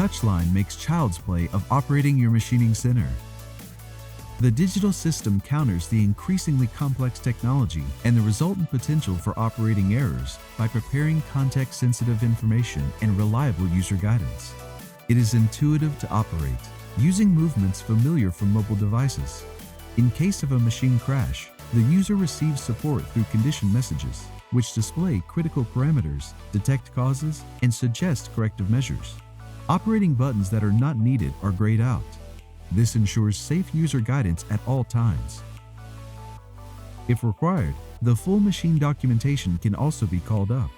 TouchLine makes child's play of operating your machining center. The digital system counters the increasingly complex technology and the resultant potential for operating errors by preparing context-sensitive information and reliable user guidance. It is intuitive to operate, using movements familiar from mobile devices. In case of a machine crash, the user receives support through condition messages, which display critical parameters, detect causes, and suggest corrective measures. Operating buttons that are not needed are grayed out. This ensures safe user guidance at all times. If required, the full machine documentation can also be called up.